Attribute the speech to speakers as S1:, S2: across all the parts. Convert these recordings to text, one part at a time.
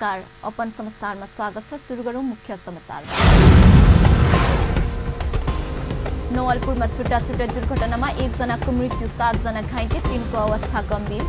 S1: नमस्कार, अपन समाचारमा स्वागत छ। सुरु गरौँ मुख्य समाचार। नवलपुरमा छुट्टा-छुट्टै दुर्घटनामा 1 जनाको मृत्यु, 7 जना घाइते, 3 को अवस्था गम्भीर।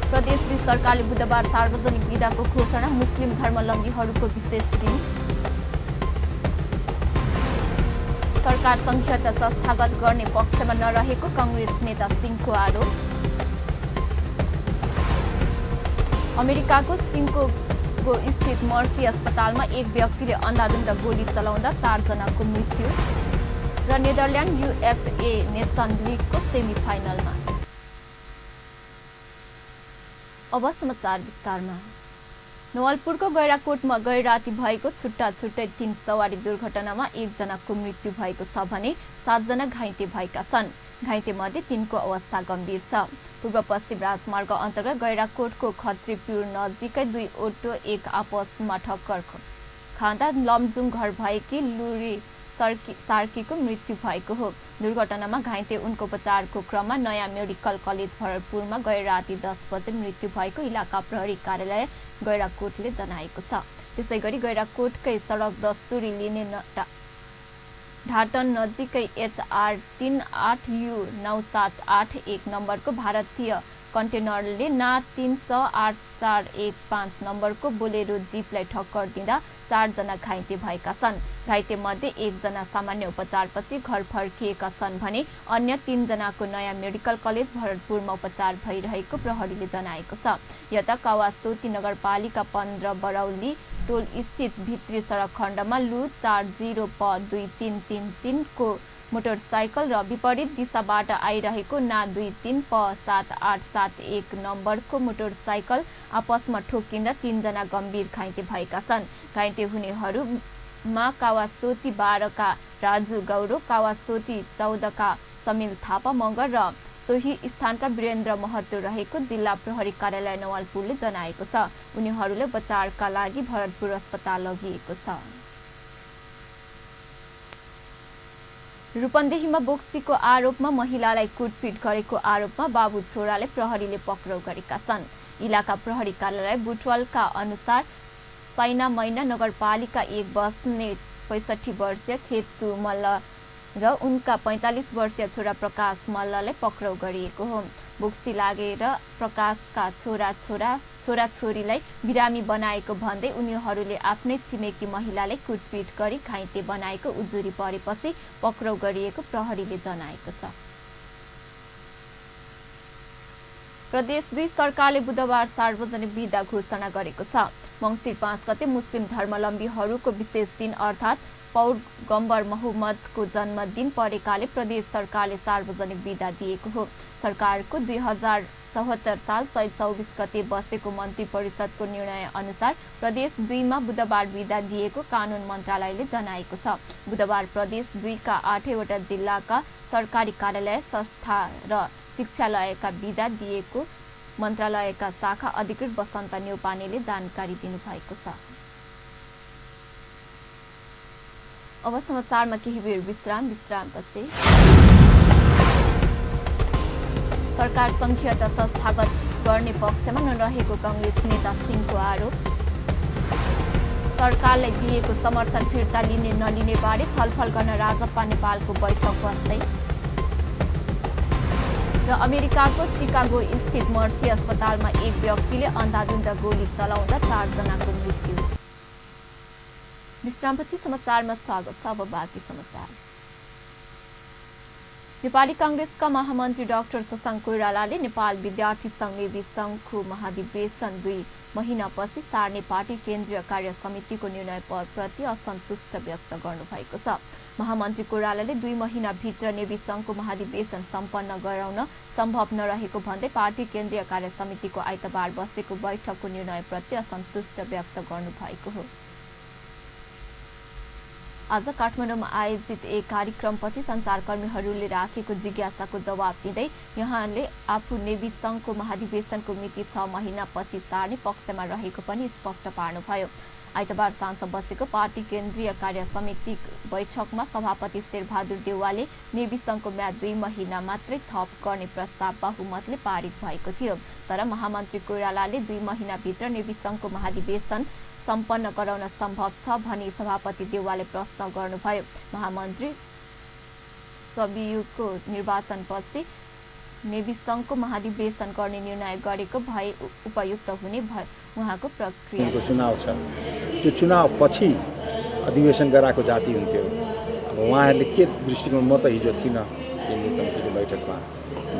S1: प्रदेश 2 सरकारले बुधबार सार्वजनिक बिदाको घोषणा, मुस्लिम धर्मावलम्बीहरूको विशेष दिन। सरकार संघीयता संस्थागत गर्ने पक्षमा नरहेको कांग्रेस नेता सिंहको आरोप। अमेरिकाको सिकागो स्थित मर्सी अस्पतालमा एक व्यक्तिले अन्धाधुन्ध गोली चलाउँदा 4 जनाको मृत्यु। र नेदरल्यान्ड युएफए नेसन लिगको सेमिफाइनलमा। अब समाचार विस्तारमा। नवलपुरको गैराकोटमा गैर राति भएको छुट्टा-छुट्टै 3 सवारी दुर्घटनामा 1 जनाको मृत्यु भएको छ भने 7 जना घाइते भएका छन्। घाइते मध्ये 3 को अवस्था गम्भीर छ। पूर्व पश्चिम राजमार्ग अन्तर्गत गैराकोटको खत्रीपुर नजिकै 2 ओटो एक आपसमा ठक्कर खाँदा लमजुङ घर भएकी लुरी सार्कीको मृत्यु भएको हो। दुर्घटनामा घाइते उनको उपचारको क्रममा नयाँ मेडिकल कलेज भरतपुरमा गैर राति 10 बजे मृत्यु भएको इलाका प्रहरी कार्यालय गैराकोटले जनाएको छ। त्यसैगरी गैराकोटकै सडक दस्तुरी लिने ढाटन नजिकै HR 38U 9781 नम्बरको भारतीय कन्टेनरले ना 36841 नम्बरको बोलेरो जीपलाई ठक्कर दिँदा 4 जना घाइते भएका छन्। घाइते मध्ये 1 जना सामान्य उपचारपछि घर फर्किएका छन् भने अन्य 3 जनाको नयाँ मेडिकल कलेज भरतपुरमा उपचार भइरहेको प्रहरीले जनाएको छ। यता कावासोती नगरपालिका 15 बरौली टोल स्थित भित्री सडक खण्डमा लु 40 को मोटरसाइकल र विपरीत दिशाबाट आइरहेको ना 23 नम्बरको मोटरसाइकल आपसमा ठोकिँदा 3 जना गम्भीर घाइते भएका छन्। घाइते हुनेहरूमा कावासोती 12 का राजु गौरव, कावासोती 14 का समिल थापा मगर र सोही स्थानका वीरेन्द्र महतो रहेको जिल्ला प्रहरी कार्यालय नवलपुरले जनाएको छ। उनीहरूले उपचारका लागि भरतपुर अस्पताल लगिएको छ। रूपन्देहीमा बोक्सीको आरोपमा महिलालाई कुटपिट गरेको आरोपमा बाबु छोराले प्रहरीले पक्राउ गरेका छन्। इलाका प्रहरी कार्यालय बुटवलका अनुसार सैना मैना नगरपालिका 1 बस्ने 65 वर्षीय खेतु मल्ल र उनका 45 वर्षीय छोरा प्रकाश मल्ललाई पक्राउ गरिएको हो। बोक्सी लागेर प्रकाशका छोराछोरीलाई बिरामी बनाएको भन्दै उनीहरूले आफ्नै छिमेकी महिलालाई कुटपिट गरी घाइते बनाएको उजुरी परेपछि पक्राउ गरिएको प्रहरीले जनाएको छ। प्रदेश 2 सरकारले बुधबार सार्वजनिक बिदा घोषणा गरेको छ। मङ्सिर 5 गते मुस्लिम धर्मावलम्बीहरूको विशेष दिन अर्थात् पैगम्बर मोहम्मदको जन्मदिन परेकाले प्रदेश सरकारले सार्वजनिक बिदा दिएको हो। सरकारको 2074 साल चैत 24 गते बसेको मन्त्री परिषदको निर्णय अनुसार प्रदेश 2 मा बुधबार बिदा दिएको कानुन मन्त्रालयले जनाएको छ। बुधबार प्रदेश 2 का 8वटा जिल्लाका सरकारी कार्यालय, संस्था र शिक्षालयका बिदा दिएको मन्त्रालयका शाखा अधिकृत बसन्त न्यौपानेले जानकारी दिनुभएको छ। अब समाचारमा केही बेर विश्रामपछि। सरकार संघीयता संस्थागत गर्ने पक्षमा नरहेको कांग्रेस नेता सिंहको आरोप। सरकारलाई दिएको समर्थन फिर्ता लिने नलिने बारे छलफल गर्न राजप्पा नेपालको बैठक बस्दै। र अमेरिकाको सिकागो स्थित मर्सी अस्पतालमा एक व्यक्तिले अन्धाधुन्ध गोली चलाउँदा 4 जनाको मृत्यु। विश्रामपछि समाचारमा स्वागत छ। अब बाँकी समाचार। नेपाली कांग्रेसका महामन्त्री डाक्टर शशाङ्क कोइरालाले नेपाल विद्यार्थी संघ नेवी संघको महाधिवेशन 2 महिनापछि सार्ने पार्टी केन्द्रीय कार्य समितिको निर्णयप्रति असन्तुष्ट व्यक्त गर्नुभएको छ। महामन्त्री कोइरालाले 2 महिनाभित्र नेवी संघको महाधिवेशन सम्पन्न गराउन सम्भव नरहेको भन्दै पार्टी केन्द्रीय कार्य समितिको आइतबार बसेको बैठकको निर्णयप्रति असन्तुष्ट व्यक्त गर्नुभएको हो। आज काठमाडौँमा आयोजित एक कार्यक्रमपछि सञ्चारकर्मीहरूले राखेको जिज्ञासाको जवाब दिँदै यहाँले आफू नेवी संघको महाधिवेशनको मिति 6 महिनापछि सार्ने पक्षमा रहेको पनि स्पष्ट पार्नुभयो। आइतबार साँझ बसेको पार्टी केन्द्रीय कार्य समिति बैठकमा सभापति शेरबहादुर देउवाले नेभी सङ्घको म्याद 2 महिना मात्रै थप गर्ने प्रस्ताव बहुमतले पारित भएको थियो। तर महामन्त्री कोइरालाले 2 महिनाभित्र नेभी सङ्घको महाधिवेशन सम्पन्न गराउन सम्भव छ भनी सभापति देउवाले प्रश्न गर्नुभयो। महामन्त्री सबियुको निर्वाचनपछि नेभी सङ्घको महाधिवेशन गर्ने निर्णय गरेको भए उपयुक्त हुने उहाँको प्रक्रिया
S2: चुनाव छ। त्यो चुनाव पछि अधिवेशन गराएको जाति हुन्थ्यो। अब उहाँहरूले के दृष्टिकोण, म त हिजो थिइनँ केन्द्रीय समितिको बैठकमा,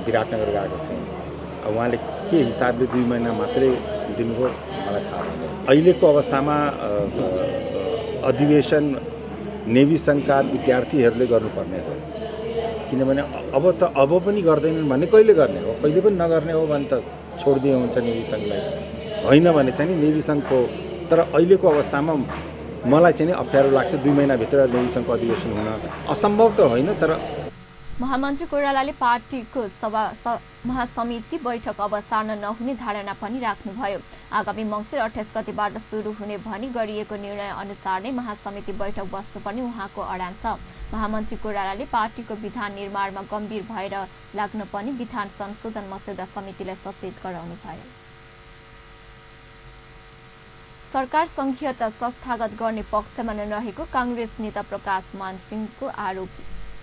S2: विराटनगर गएको थिएँ। अब उहाँले के हिसाबले 2 महिना मात्रै दिनुभयो मलाई थाहा छैन। अहिलेको अवस्थामा अधिवेशन नेभी सङ्घका विद्यार्थीहरूले गर्नुपर्ने हो, किनभने अब पनि गर्दैनन् भने कहिले गर्ने हो? कहिले पनि नगर्ने हो भने त छोडिदिए हुन्छ नेभी सङ्घलाई, होइन भने चाहिँ नेभी सङ्घको। तर अहिलेको अवस्थामा मलाई चाहिँ अप्ठ्यारो लाग्छ 2 महिनाभित्र नेभी सङ्घको अधिवेशन हुन असम्भव त होइन। तर
S1: महामन्त्री कोइरालाले पार्टीको महासमिति बैठक अब सार्न नहुने धारणा पनि राख्नुभयो। आगामी मङ्सिर 28 गतेबाट सुरु हुने भनी गरिएको निर्णय अनुसार नै महासमिति बैठक बस्नुपर्ने उहाँको अडान छ। महामन्त्री कोइरालाले पार्टीको विधान निर्माणमा गम्भीर भएर लाग्न पनि विधान संशोधन मस्यौदा समितिलाई सचेत गराउनु भयो। सरकार संघीयता संस्थागत गर्ने पक्षमा नरहेको काङ्ग्रेस नेता प्रकाश मान सिंहको आरोप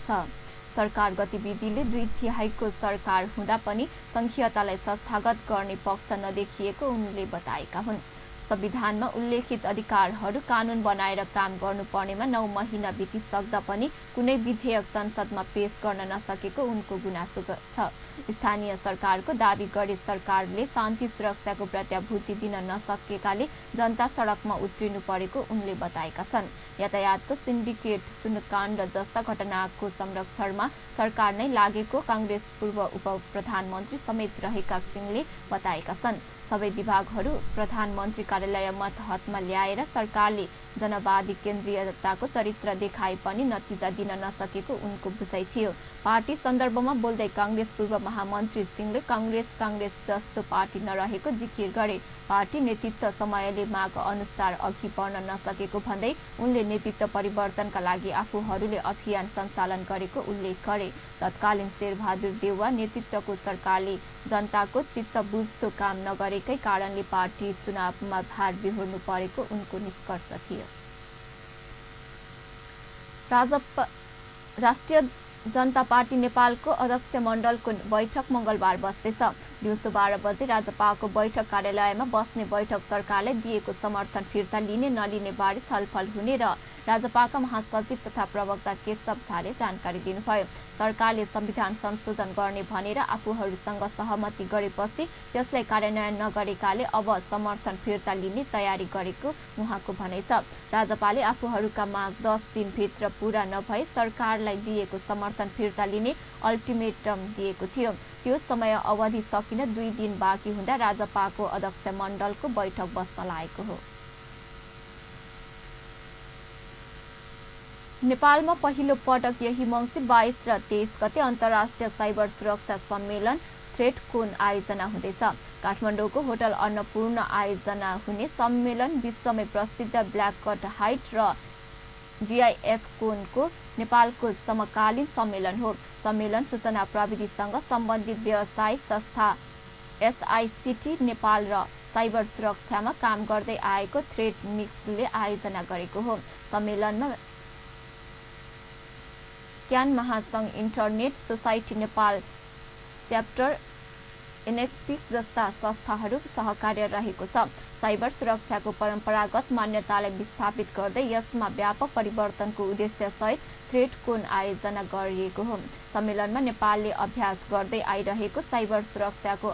S1: छ। सरकार गतिविधिले 2/3 सरकार हुँदा पनि संघीयतालाई संस्थागत गर्ने पक्ष नदेखिएको उनले बताएका हुन्। संविधानमा उल्लेखित अधिकारहरू कानुन बनाएर काम गर्नुपर्नेमा 9 महिना बितिसक्दा पनि कुनै विधेयक संसदमा पेश गर्न नसकेको उनको गुनासो छ। स्थानीय सरकारको दाबी गरे सरकारले शान्ति सुरक्षाको प्रत्याभूति दिन नसकेकाले जनता सडकमा उत्रिनु परेको उनले बताएका छन्। यातायातको सिन्डिकेट सुनकाण्ड जस्ता घटनाको संरक्षणमा सरकार नै लागेको काङ्ग्रेस पूर्व उप प्रधानमन्त्री समेत रहेका सिंहले बताएका छन्। सबै विभागहरू प्रधानमन्त्री कार्यालय मतहतमा ल्याएर सरकारले जनवादी केन्द्रीयताको चरित्र देखाए पनि नतिजा दिन नसकेको उनको बुझाइ थियो। पार्टी सन्दर्भमा बोल्दै काङ्ग्रेस पूर्व महामन्त्री सिंहले काङ्ग्रेस जस्तो पार्टी नरहेको जिकिर गरे। पार्टी नेतृत्व समयले माग अनुसार अघि बढ्न नसकेको भन्दै उनले नेतृत्व परिवर्तनका लागि आफूहरूले अभियान सञ्चालन गरेको उल्लेख गरे। तत्कालीन शेरबहादुर देउवा नेतृत्वको सरकारले जनताको चित्त बुझ्दो काम नगरेकै कारणले पार्टी चुनावमा भार बिहोर्नु परेको उनको निष्कर्ष थियो। राष्ट्रिय जनता पार्टी नेपालको अध्यक्ष मण्डलको बैठक मङ्गलबार बस्दैछ। दिउँसो 12 बजे राजपाको बैठक कार्यालयमा बस्ने बैठक सरकारले दिएको समर्थन फिर्ता लिने नलिने बारे छलफल हुने र राजपाका महासचिव तथा प्रवक्ता केशव झाले जानकारी दिनुभयो। सरकारले संविधान संशोधन गर्ने भनेर आफूहरूसँग सहमति गरेपछि त्यसलाई कार्यान्वयन नगरेकाले अब समर्थन फिर्ता लिने तयारी गरेको उहाँको भनाइ छ। राजपाले आफूहरूका माग 10 दिनभित्र पूरा नभए सरकारलाई दिएको समर्थन फिर्ता लिने अल्टिमेटम दिएको थियो। त्यो समय अवधि सकिन 2 दिन बाँकी हुँदा राजपाको अध्यक्ष मण्डलको बैठक बस्न लागेको हो। नेपालमा पहिलो पटक यही मङ्सिर 22 र 23 गते अन्तर्राष्ट्रिय साइबर सुरक्षा सम्मेलन थ्रेडकोन आयोजना हुँदैछ। काठमाडौँको होटल अन्नपूर्ण आयोजना हुने सम्मेलन विश्वमै प्रसिद्ध ब्ल्याक हाइट र DIF कोनको नेपालको समकालीन सम्मेलन हो। सम्मेलन सूचना प्रविधिसँग सम्बन्धित व्यावसायिक संस्था SICT नेपाल र साइबर सुरक्षामा काम गर्दै आएको थ्रेड मिक्सले आयोजना गरेको हो। सम्मेलनमा क्यान महासङ्घ, इन्टरनेट सोसाइटी नेपाल च्याप्टर, एनएकपिक जस्ता संस्थाहरू सहकार्य रहेको छ। साइबर सुरक्षाको परम्परागत मान्यतालाई विस्थापित गर्दै यसमा व्यापक परिवर्तनको उद्देश्यसहित थ्रेडकोन आयोजना गरिएको हो। सम्मेलनमा नेपालले अभ्यास गर्दै आइरहेको साइबर सुरक्षाको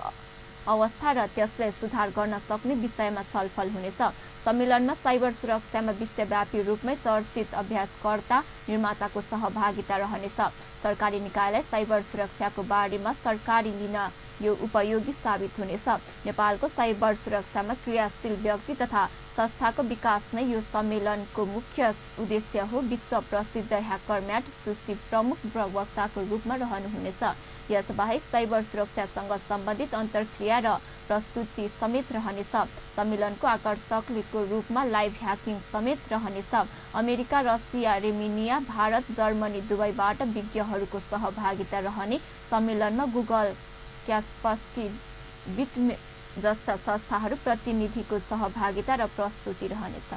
S1: अवस्था र त्यसलाई सुधार गर्न सक्ने विषयमा छलफल हुनेछ। सम्मेलनमा साइबर सुरक्षामा विश्वव्यापी रूपमै चर्चित अभ्यासकर्ता निर्माताको सहभागिता रहनेछ। सरकारी निकायलाई साइबर सुरक्षाको बारेमा सरकारी लिन यो उपयोगी साबित हुनेछ। नेपालको साइबर सुरक्षामा क्रियाशील व्यक्ति तथा संस्थाको विकास नै यो सम्मेलनको मुख्य उद्देश्य हो। विश्व प्रसिद्ध ह्याकर म्याट सुशी प्रमुख प्रवक्ताको रूपमा रहनुहुनेछ। यसबाहेक साइबर सुरक्षासँग सम्बन्धित अन्तर्क्रिया र प्रस्तुति समेत रहनेछ। सम्मेलनको आकर्षकको रूपमा लाइभ ह्याकिङ समेत रहनेछ। America, Russia, Romania, Bharat, Germany दुवैबाट विज्ञहरूको सहभागिता रहने सम्मेलनमा गुगल, क्यास्पस्की, बिट जस्ता संस्थाहरू प्रतिनिधिको सहभागिता र प्रस्तुति रहनेछ।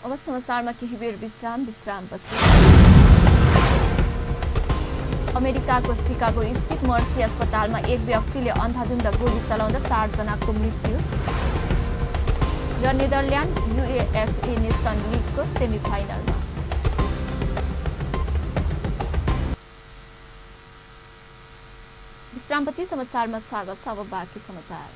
S1: अब समाचारमा केही बेर विश्रामपछि अमेरिकाको सिकागो स्थित मर्सी अस्पतालमा एक व्यक्तिले अन्धाधुन्द गोली चलाउँदा 4 जनाको मृत्यु र नेदरल्यान्ड UEFA नेसन लिगको सेमिफाइनलमा। विश्रामपछि समाचारमा स्वागत छ। अब बाँकी समाचार।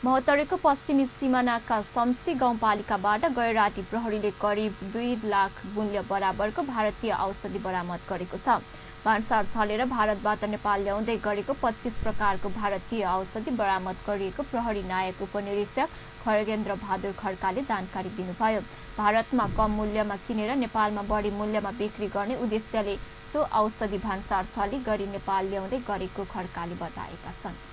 S1: महोत्तरीको पश्चिमी सिमानाका शम्सी गाउँपालिकाबाट गए राति प्रहरीले करिब 2 लाख मूल्य बराबरको भारतीय औषधि बरामद गरेको छ। भान्सार छलेर भारतबाट नेपाल ल्याउँदै गरेको 25 प्रकारको भारतीय औषधि बरामद गरिएको प्रहरी नायक उपनिरीक्षक खगेन्द्र बहादुर खड्काले जानकारी दिनुभयो। भारतमा कम मूल्यमा किनेर नेपालमा बढी मूल्यमा बिक्री गर्ने उद्देश्यले सो औषधि भान्सार छली गरी नेपाल ल्याउँदै गरेको खड्काले बताएका छन्।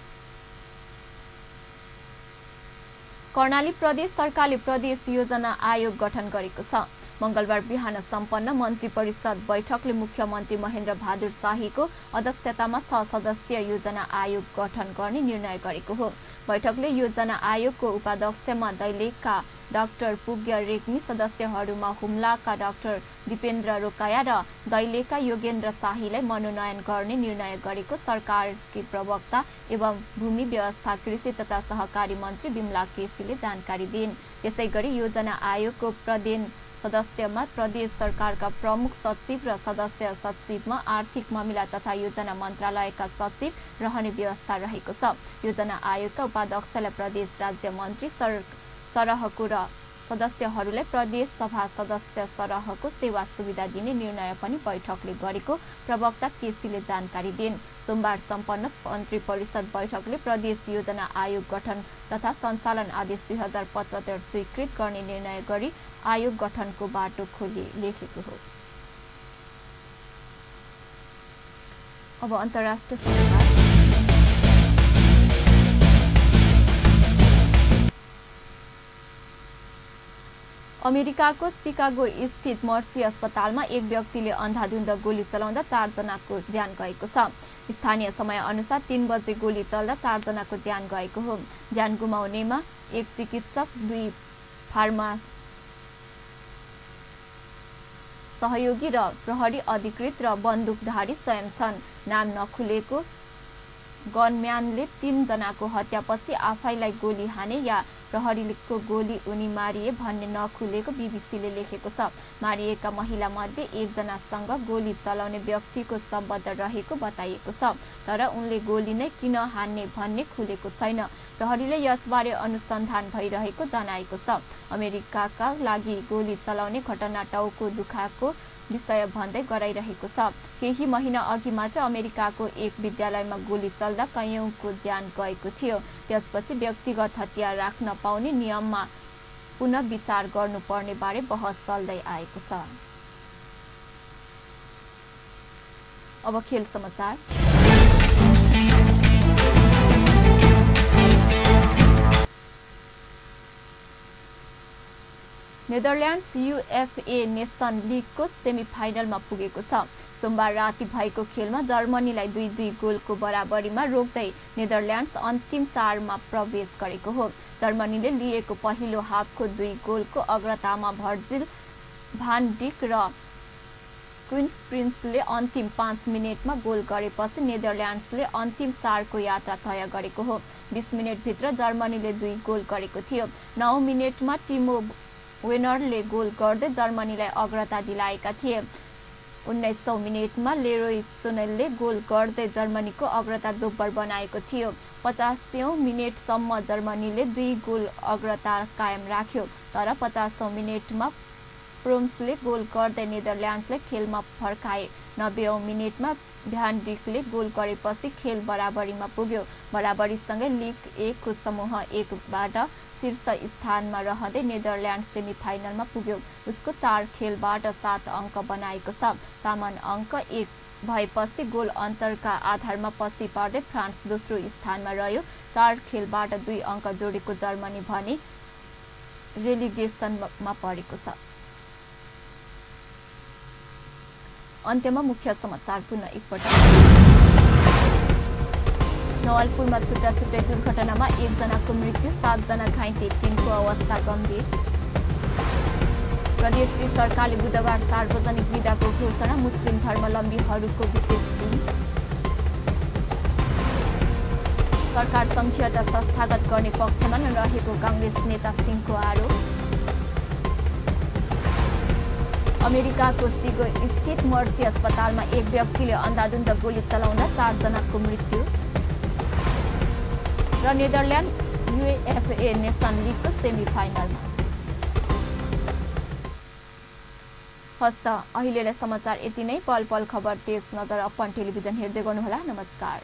S1: कर्णाली प्रदेश सरकारले प्रदेश योजना आयोग गठन गरेको छ। मंगलबार बिहान सम्पन्न मन्त्री परिषद बैठकले मुख्यमन्त्री महेन्द्र बहादुर शाहीको अध्यक्षतामा 6 सदस्यीय योजना आयोग गठन गर्ने निर्णय गरेको हो। बैठकले योजना आयोगको उपाध्यक्षमा दैलेखका डाक्टर पुग्य रेग्मी, सदस्यहरूमा हुम्लाका डाक्टर दिपेन्द्र रोकाया र दैलेखका योगेन्द्र शाहीलाई मनोनयन गर्ने निर्णय गरेको सरकारकी प्रवक्ता एवं भूमि व्यवस्था, कृषि तथा सहकारी मन्त्री बिमला केसीले जानकारी दिइन्। त्यसैगरी योजना आयोगको प्रदेन सदस्यमा प्रदेश सरकारका प्रमुख सचिव र सदस्य सचिवमा आर्थिक मामिला तथा योजना मन्त्रालयका सचिव रहने व्यवस्था रहेको छ। योजना आयोगका उपाध्यक्षलाई प्रदेश राज्य मन्त्री सरहको र सदस्यहरूलाई प्रदेश सभा सदस्य सरहको सेवा सुविधा दिने निर्णय पनि बैठकले गरेको प्रवक्ता केसीले जानकारी दिइन्। सोमबार सम्पन्न मन्त्री परिषद बैठकले प्रदेश योजना आयोग गठन तथा सञ्चालन आदेश 2075 स्वीकृत गर्ने निर्णय गरी आयोग गठनको बाटो लेखेको हो। अब अन्तर्राष्ट्रिय समाचार। अमेरिकाको सिकागो स्थित मर्सी अस्पतालमा एक व्यक्तिले अन्धाधुन्द गोली चलाउँदा 4 जनाको ज्यान गएको छ। स्थानीय समय अनुसार 3 बजे गोली चल्दा 4 जनाको ज्यान गएको हो। ज्यान गुमाउनेमा एक चिकित्सक, 2 फार्मा सहयोगी र प्रहरी अधिकृत र बन्दुकधारी स्वयं छन्। नाम नखुलेको गनम्यानले 3 जनाको हत्यापछि आफैलाई गोली हाने या प्रहरीको गोली उनी मारिए भन्ने नखुलेको बीबीसीले लेखेको छ। मारिएका महिला मध्ये 1 जनासँग गोली चलाउने व्यक्तिको सम्बन्ध रहेको बताइएको छ, तर उनले गोली नै किन हान्ने भन्ने खुलेको छैन। प्रहरीले यसबारे अनुसन्धान भइरहेको जनाएको छ। अमेरिकाका लागि गोली चलाउने घटना टाउको दुखाको विषय भन्दै गराइरहेको छ। केही महिना अघि मात्र अमेरिकाको एक विद्यालयमा गोली चल्दा कैयौंको ज्यान गएको थियो। त्यसपछि व्यक्तिगत हतियार राख्न पाउने नियममा पुनः विचार गर्नुपर्ने बारे बहस चल्दै आएको छ। अब खेल समाचार। नेदरल्यान्ड्स UEFA नेसन लिगको सेमिफाइनलमा पुगेको छ। सोमबार राति भएको खेलमा जर्मनीलाई 2-2 गोलको बराबरीमा रोक्दै नेदरल्यान्ड्स अन्तिम 4 मा प्रवेश गरेको हो। जर्मनीले लिएको पहिलो हाफको 2 गोलको अग्रतामा भर्जिल भान डिक र क्विन्स प्रिन्सले अन्तिम 5 मिनेटमा गोल गरेपछि नेदरल्यान्ड्सले अन्तिम 4 को यात्रा तय गरेको हो। 20 मिनेटभित्र जर्मनीले 2 गोल गरेको थियो। 9 मिनेटमा टिमो वेनरले गोल गर्दै जर्मनीलाई अग्रता दिलाएका थिए। 1900 मिनेटमा लेरोय सोनेलले गोल गर्दै जर्मनीको अग्रता दोब्बर बनाएको थियो। 50औं मिनेटसम्म जर्मनीले 2 गोल अग्रता कायम राख्यो, तर 50औं मिनेटमा प्रोम्सले गोल गर्दै नेदरल्यान्ड्सले खेलमा फर्काए। 90औं मिनेटमा भ्यान डिकले गोल गरेपछि खेल बराबरीमा पुग्यो। बराबरीसँगै लीग 1 को समूह 1 बाट शीर्ष स्थानमा रहँदै नेदरल्यान्ड सेमिफाइनलमा पुग्यो। उसको 4 खेलबाट 7 अङ्क बनाएको छ। समान अङ्क 1 भएपछि गोल अन्तरका आधारमा पछि पर्दै फ्रान्स दोस्रो स्थानमा रह्यो। 4 खेलबाट 2 अङ्क जोडेको जर्मनी भने रेलिगेसनमा परेको छ। अन्त्यमा मुख्य समाचार पुनः एकपटक। नवलपुरमा छुट्टा-छुट्टै दुर्घटनामा 1 जनाको मृत्यु, 7 जना घाइते, 3 को अवस्था गम्भीर। प्रदेश सरकारले बुधबार सार्वजनिक बिदाको घोषणा, मुस्लिम धर्मावलम्बीहरूको विशेष दिन। सरकार संघीयता संस्थागत गर्ने पक्षमा नरहेको कांग्रेस नेता सिंहको आरोप। अमेरिकाको सिगो स्थित मर्सी अस्पतालमा एक व्यक्तिले अन्धाधुन्ध गोली चलाउँदा 4 जनाको मृत्यु। र नेदरल्यान्ड UEFA नेसन लिगको सेमिफाइनलमा। हस्त अहिलेलाई समाचार यति नै। पल पल खबर तेज नजर अपन टेलिभिजन हेर्दै गर्नुहोला। नमस्कार।